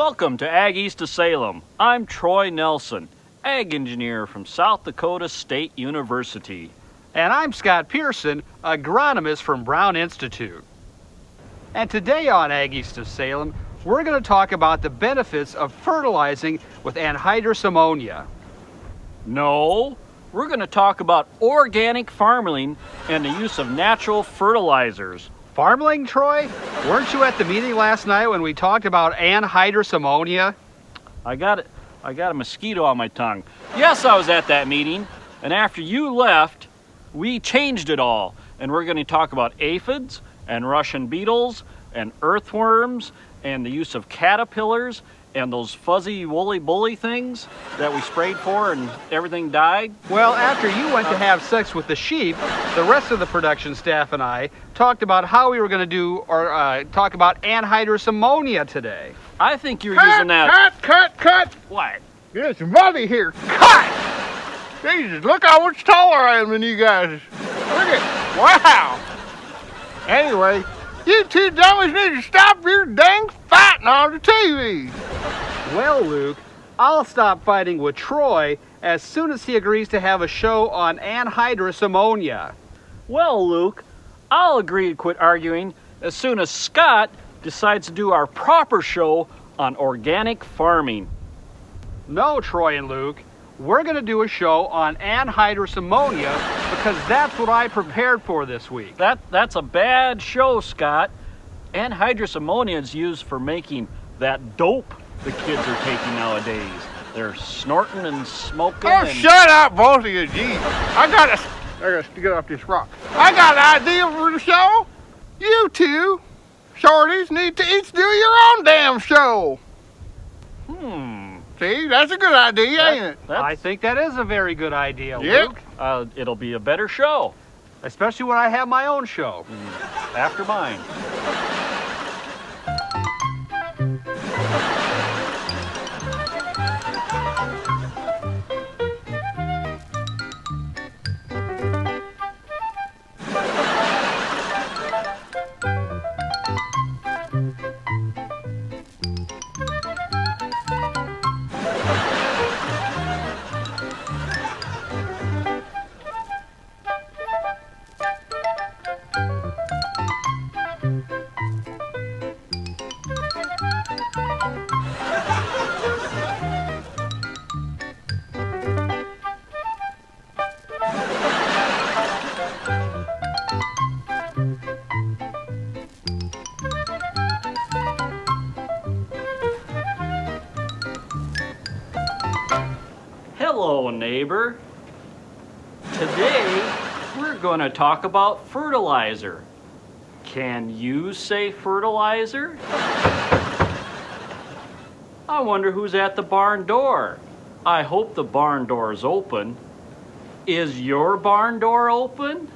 Welcome to Ag East of Salem. I'm Troy Nelson, ag engineer from South Dakota State University. And I'm Scott Pearson, agronomist from Brown Institute. And today on Ag East of Salem, we're going to talk about the benefits of fertilizing with anhydrous ammonia. No, we're going to talk about organic farming and the use of natural fertilizers. Farming, Troy? Weren't you at the meeting last night when we talked about anhydrous ammonia? I got a mosquito on my tongue. Yes, I was at that meeting, and after you left, we changed it all. And we're going to talk about aphids and Russian beetles and earthworms and the use of caterpillars and those fuzzy woolly bully things that we sprayed for and everything died. Well, after you went to have sex with the sheep, the rest of the production staff and I talked about how we were going to talk about anhydrous ammonia today. I think you're using that. Cut! What? There's some money here. Cut! Jesus, look how much taller I am than you guys. Look at, wow. Anyway, you two dummies need to stop your dang fighting on the TV. Well, Luke, I'll stop fighting with Troy as soon as he agrees to have a show on anhydrous ammonia. Well, Luke, I'll agree to quit arguing as soon as Scott decides to do our proper show on organic farming. No, Troy and Luke, we're going to do a show on anhydrous ammonia because that's what I prepared for this week. That's a bad show, Scott. Anhydrous ammonia is used for making that dope the kids are taking nowadays. They're snorting and smoking. Oh, shut up, both of you, geez. I gotta get off this rock. I got an idea for the show. You two shorties need to each do your own damn show. See, that's a good idea, ain't it? I think that is a very good idea, Yep. Luke. It'll be a better show. Especially when I have my own show. After mine. Hello, neighbor. Today, we're going to talk about fertilizer. Can you say fertilizer? I wonder who's at the barn door. I hope the barn door is open. Is your barn door open?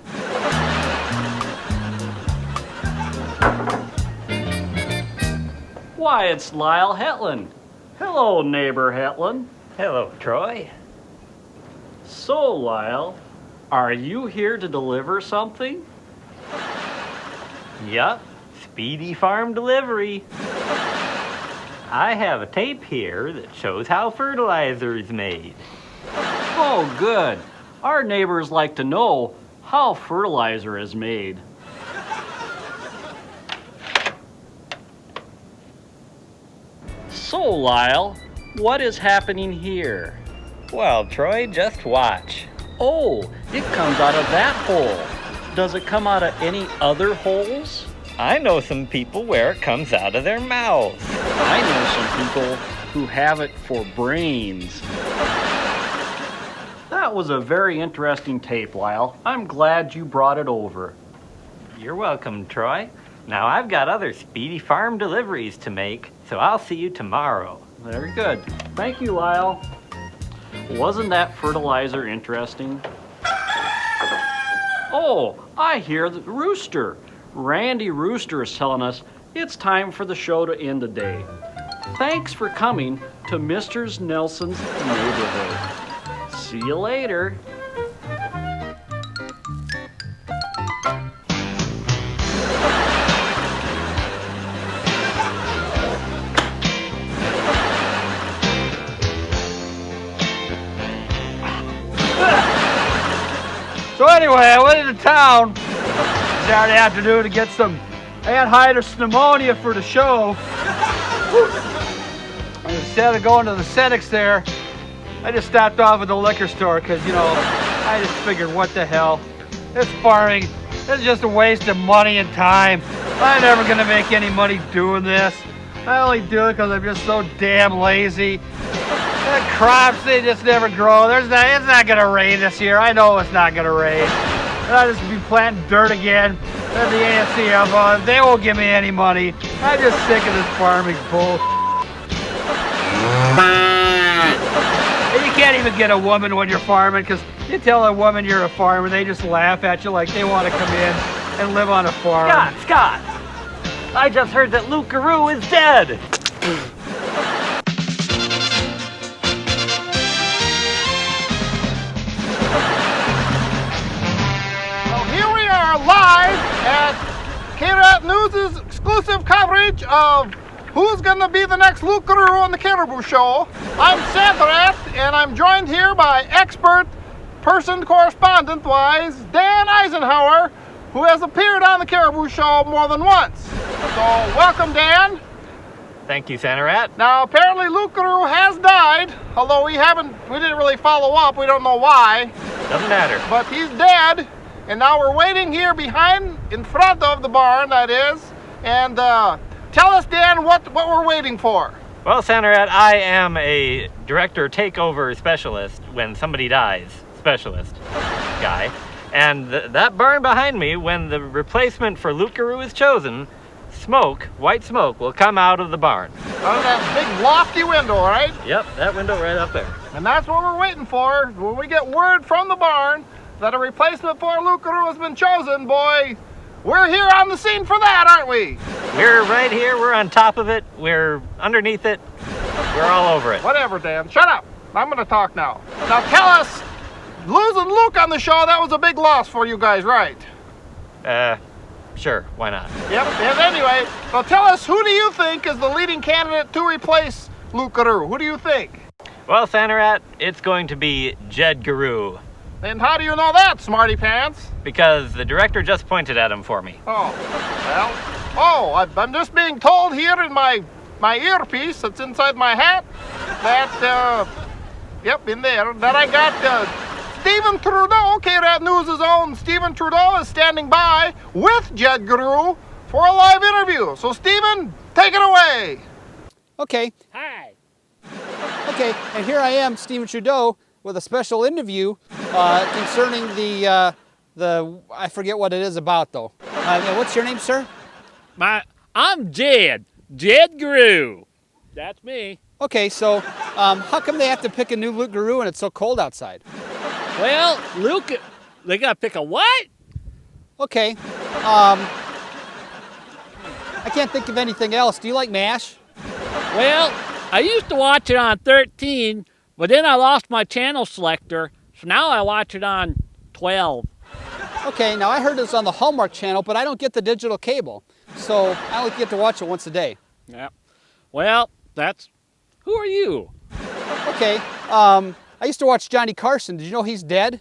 Why, it's Lyle Hetland. Hello, neighbor Hetland. Hello, Troy. So, Lyle, are you here to deliver something? Yup, speedy farm delivery. I have a tape here that shows how fertilizer is made. Oh, good. Our neighbors like to know how fertilizer is made. So, Lyle, what is happening here? Well, Troy, just watch. Oh, it comes out of that hole. Does it come out of any other holes? I know some people where it comes out of their mouths. I know some people who have it for brains. That was a very interesting tape, Lyle. I'm glad you brought it over. You're welcome, Troy. Now I've got other speedy farm deliveries to make, so I'll see you tomorrow. Very good. Thank you, Lyle. Wasn't that fertilizer interesting? Oh, I hear the rooster. Randy Rooster is telling us it's time for the show to end today. Thanks for coming to Mr. Nelson's neighborhood. See you later. Anyway, I went into town Saturday afternoon to get some anhydrous pneumonia for the show. And instead of going to the Senex there, I just stopped off at the liquor store because, you know, I just figured, what the hell? This farming, this is just a waste of money and time. I'm never gonna make any money doing this. I only do it because I'm just so damn lazy. The crops, they just never grow. It's not gonna rain this year. I know it's not gonna rain. And I'll just be planting dirt again. And the AFCF, they won't give me any money. I'm just sick of this farming bull. And you can't even get a woman when you're farming, because you tell a woman you're a farmer, they just laugh at you like they want to come in and live on a farm. Scott! I just heard that Luke Garoo is dead! Well, here we are live at Airdate News' exclusive coverage of who's going to be the next Luke Garoo on the Caribou show. I'm Santarat, and I'm joined here by expert person correspondent-wise Dan Eisenhower, who has appeared on the Caribou show more than once. So welcome, Dan. Thank you, Santarat. Now apparently Luke Garoo has died, although we didn't really follow up. We don't know why. Doesn't matter. But he's dead, and now we're waiting here in front of the barn, that is. And tell us, Dan, what we're waiting for. Well, Santarat, I am a director takeover specialist when somebody dies. Specialist guy. And that barn behind me, when the replacement for Luke Garoo is chosen, white smoke, will come out of the barn. Out of that big lofty window, right? Yep, that window right up there. And that's what we're waiting for. When we get word from the barn that a replacement for Luke Garoo has been chosen, boy, we're here on the scene for that, aren't we? We're right here, we're on top of it, we're underneath it, we're all over it. Whatever, Dan. Shut up. I'm going to talk now. Now tell us, losing Luke on the show, that was a big loss for you guys, right? Sure, why not? Yep, and anyway, so tell us, who do you think is the leading candidate to replace Luke Garoo? Who do you think? Well, Santarat, it's going to be Jed Garoo. And how do you know that, smarty pants? Because the director just pointed at him for me. Oh, well, I'm just being told here in my earpiece that's inside my hat that, yep, in there, that I got Stephen Trudeau, Airdate News' own Stephen Trudeau, is standing by with Jed Garoo for a live interview. So, Stephen, take it away. Okay. Hi. Okay, and here I am, Stephen Trudeau, with a special interview concerning the I forget what it is about though. What's your name, sir? I'm Jed Garoo. That's me. Okay, so how come they have to pick a new Luke Garoo when it's so cold outside? Well, Luke, they gotta pick a what? Okay, I can't think of anything else. Do you like MASH? Well, I used to watch it on 13, but then I lost my channel selector, so now I watch it on 12. Okay, now I heard it's on the Hallmark channel, but I don't get the digital cable, so I only get to watch it once a day. Yeah. Well, who are you? Okay, I used to watch Johnny Carson. Did you know he's dead?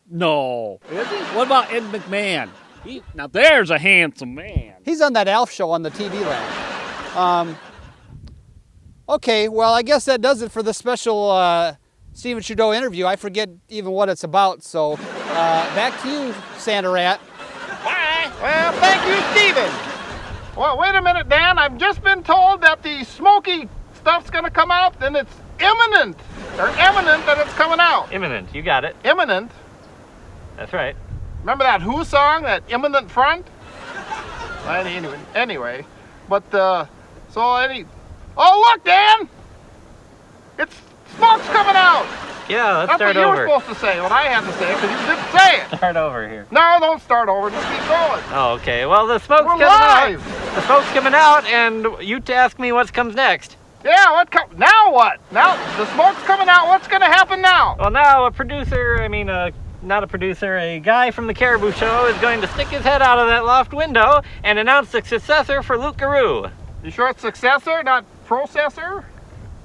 No. Is he? What about Ed McMahon? Now there's a handsome man. He's on that Alf show on the TV land. Okay, well, I guess that does it for the special Stephen Trudeau interview. I forget even what it's about, so back to you, Santarat. Bye. Well, thank you, Stephen. Well, wait a minute, Dan. I've just been told that the smoky stuff's going to come out, and it's imminent. Or eminent that it's coming out. Imminent, you got it. Imminent. That's right. Remember that Who song, that Imminent Front? Anyway, but oh look, Dan! It's smoke's coming out. Yeah, let's That's start what you over. were supposed to say, what I had to say, because you didn't say it. Start over here. No, don't start over. Just keep going. Oh, okay. Well, the smoke's We're coming live. out. The smoke's coming out, and you ask me what comes next. Yeah, now what? Now the smoke's coming out. What's going to happen now? Well, now a guy from the Caribou show is going to stick his head out of that loft window and announce the successor for Luke Garoo. You sure it's successor, not processor?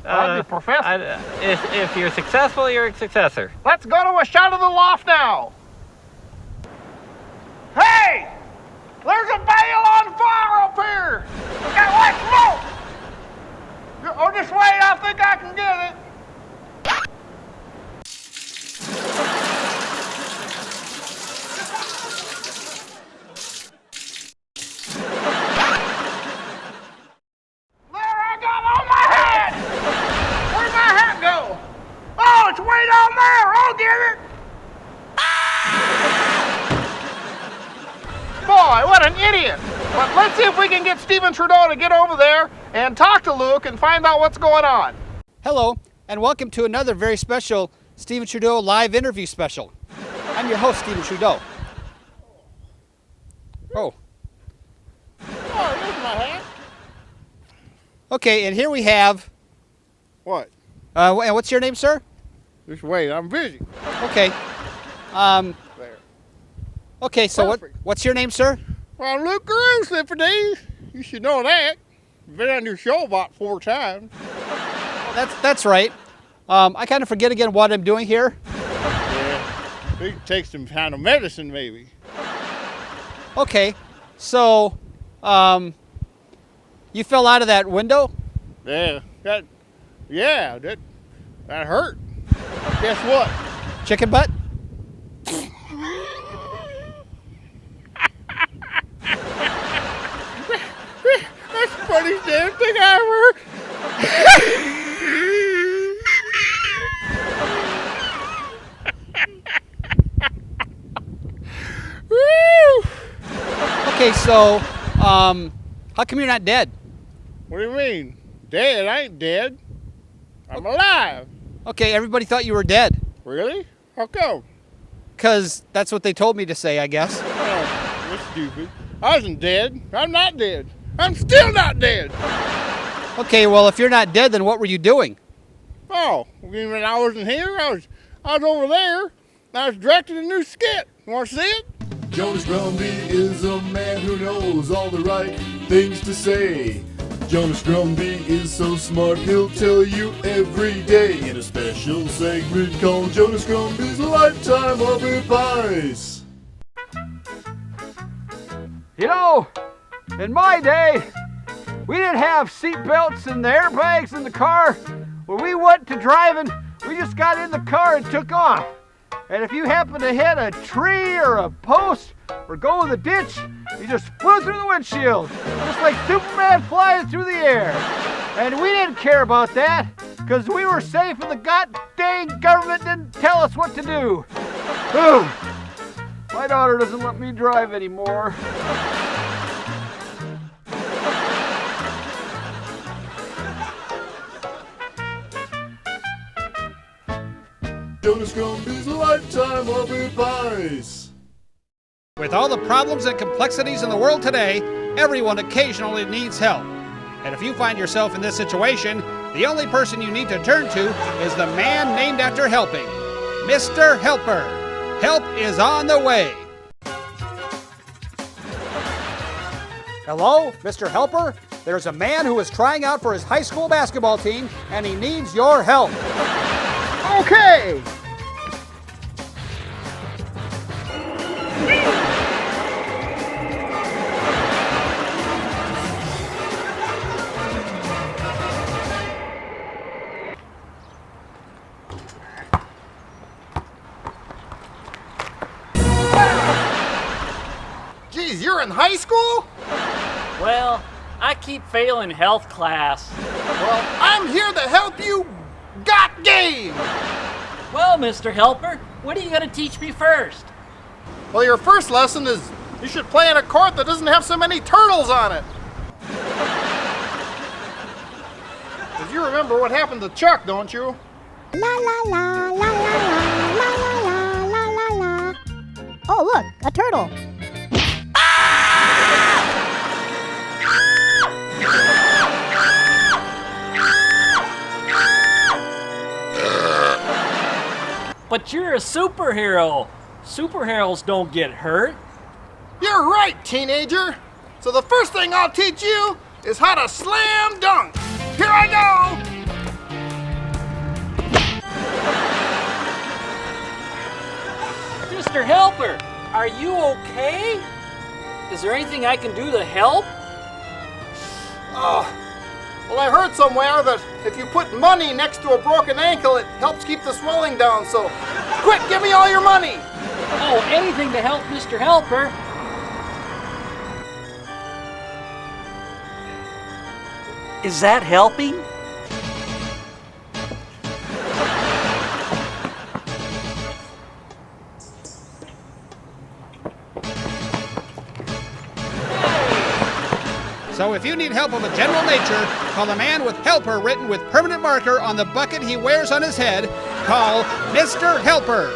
The professor. If you're successful, you're a successor. Let's go to a shot of the loft now. There's a bale on fire up here! Got white smoke! Oh, just wait, I think I can get it. There, I got on my hat! Where'd my hat go? Oh, it's way down there! I'll get it! Boy, what an idiot! But let's see if we can get Stephen Trudeau to get over there and talk to Luke and find out what's going on. Hello, and welcome to another very special Stephen Trudeau live interview special. I'm your host, Stephen Trudeau. Oh. Oh, there's my hat. Okay, and here we have, What? and what's your name, sir? Just wait, I'm busy. Okay. There. Okay, so Perfect. what's your name, sir? Well, I'm Luke Garoo, Slipperdee. You should know that. Been on your show about 4 times. That's right. I kind of forget again what I'm doing here. Yeah. We could take some kind of medicine, maybe. Okay, so, you fell out of that window? Yeah. That hurt. Guess what? Chicken butt? That's the funniest damn thing I ever heard. Woo! Okay, so, how come you're not dead? What do you mean? Dead? I ain't dead. I'm alive. Okay, everybody thought you were dead. Really? How come? Because that's what they told me to say, I guess. Oh, you're stupid. I wasn't dead. I'm not dead. I'm still not dead. Okay, well, if you're not dead, then what were you doing? Oh, you mean when I wasn't here? I was over there. I was directing a new skit. You want to see it? Jonas Grumby is a man who knows all the right things to say. Jonas Grumby is so smart, he'll tell you every day in a special segment called Jonas Grumby's Lifetime of Advice. You know, in my day, we didn't have seat belts and the airbags in the car. When we went to driving, we just got in the car and took off. And if you happen to hit a tree or a post or go in the ditch, you just flew through the windshield, just like Superman flying through the air. And we didn't care about that, because we were safe and the god dang government didn't tell us what to do. Ugh. My daughter doesn't let me drive anymore. Jonas Grumby's Lifetime of Advice. With all the problems and complexities in the world today, everyone occasionally needs help. And if you find yourself in this situation, the only person you need to turn to is the man named after helping, Mr. Helper. Help is on the way. Hello, Mr. Helper? There's a man who is trying out for his high school basketball team, and he needs your help. Okay. Geez, you're in high school? Well, I keep failing health class. Well, I'm here to help you. Got game! Well, Mr. Helper, what are you going to teach me first? Well, your first lesson is you should play in a court that doesn't have so many turtles on it. Because you remember what happened to Chuck, don't you? La la la la la la la la la la. Oh look, a turtle. But you're a superhero. Superheroes don't get hurt. You're right, teenager. So the first thing I'll teach you is how to slam dunk. Here I go. Mr. Helper, are you okay? Is there anything I can do to help? Well, I heard somewhere that if you put money next to a broken ankle, it helps keep the swelling down. So, quick, give me all your money. Oh, anything to help Mr. Helper. Is that helping? So if you need help of a general nature, call the man with helper written with permanent marker on the bucket he wears on his head. Call Mr. Helper.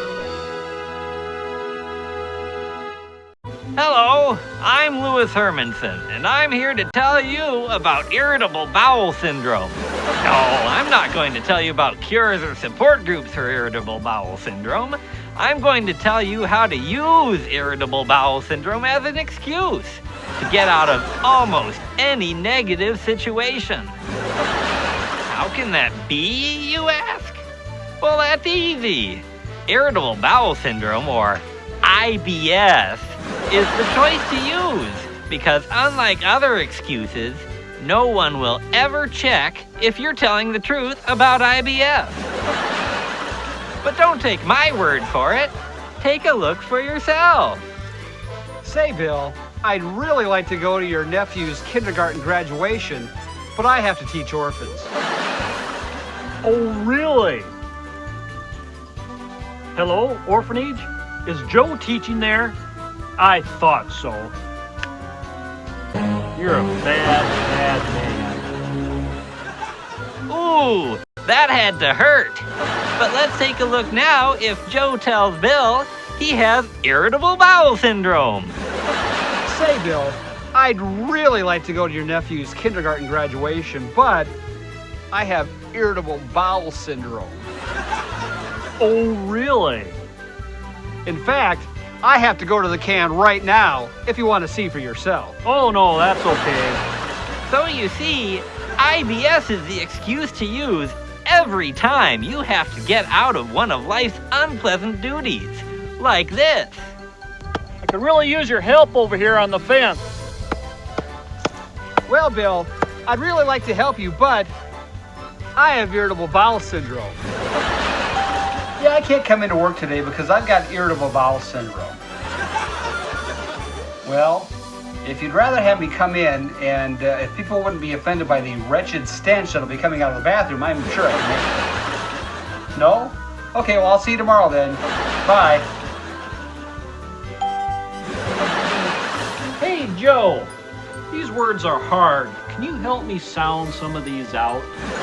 Hello, I'm Louis Hermanson, and I'm here to tell you about irritable bowel syndrome. No, I'm not going to tell you about cures or support groups for irritable bowel syndrome. I'm going to tell you how to use irritable bowel syndrome as an excuse to get out of almost any negative situation. How can that be, you ask? Well, that's easy. Irritable bowel syndrome, or IBS, is the choice to use because unlike other excuses, no one will ever check if you're telling the truth about IBS. But don't take my word for it. Take a look for yourself. Say, Bill, I'd really like to go to your nephew's kindergarten graduation, but I have to teach orphans. Oh, really? Hello, orphanage? Is Joe teaching there? I thought so. You're a bad man. Ooh, that had to hurt. But let's take a look now if Joe tells Bill he has irritable bowel syndrome. Say, Bill, I'd really like to go to your nephew's kindergarten graduation, but I have irritable bowel syndrome. Oh, really? In fact, I have to go to the can right now if you want to see for yourself. Oh, no, that's okay. So you see, IBS is the excuse to use every time you have to get out of one of life's unpleasant duties, like this. I could really use your help over here on the fence. Well, Bill, I'd really like to help you, but I have irritable bowel syndrome. Yeah, I can't come into work today because I've got irritable bowel syndrome. Well, if you'd rather have me come in and if people wouldn't be offended by the wretched stench that'll be coming out of the bathroom, I'm sure I can make it. No? Okay, well, I'll see you tomorrow then. Bye. Hey, Joe. These words are hard. Can you help me sound some of these out?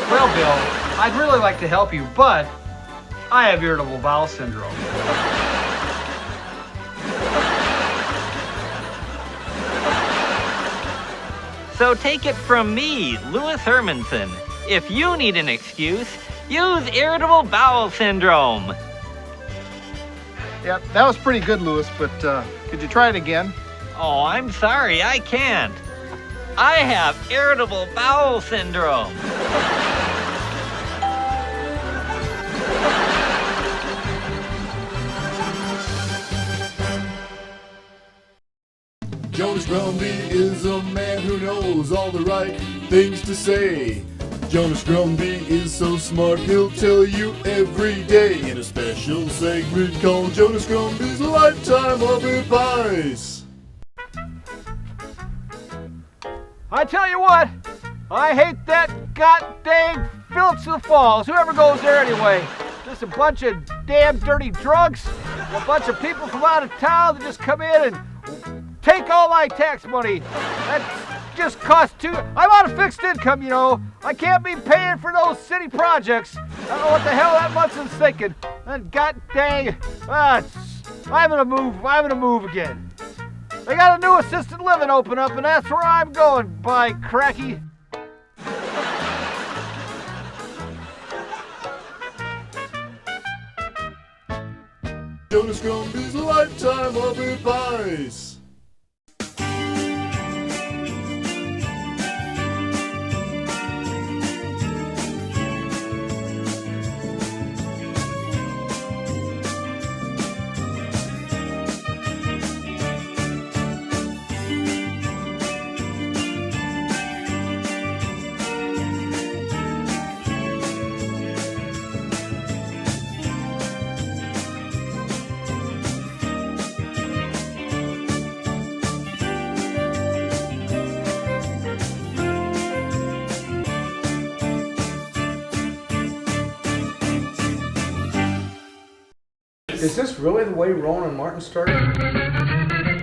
Well, Bill, I'd really like to help you, but I have irritable bowel syndrome. So take it from me, Louis Hermanson. If you need an excuse, use irritable bowel syndrome. Yep, that was pretty good, Louis, but could you try it again? Oh, I'm sorry, I can't. I have irritable bowel syndrome. Jonas Grumby is a man who knows all the right things to say. Jonas Grumby is so smart, he'll tell you every day in a special segment called Jonas Grumby's Lifetime of Advice. I tell you what, I hate that god-dang Phillips of the Falls. Whoever goes there anyway. Just a bunch of damn dirty drunks, a bunch of people from out of town that just come in and take all my tax money. That just costs too. I'm on a fixed income, you know. I can't be paying for those city projects. I don't know what the hell that Munson's thinking. And god dang, I'm gonna move again. They got a new assisted living open up, and that's where I'm going, by cracky. Jonas Grumby's Lifetime of Advice. Is this really the way Rowan and Martin started?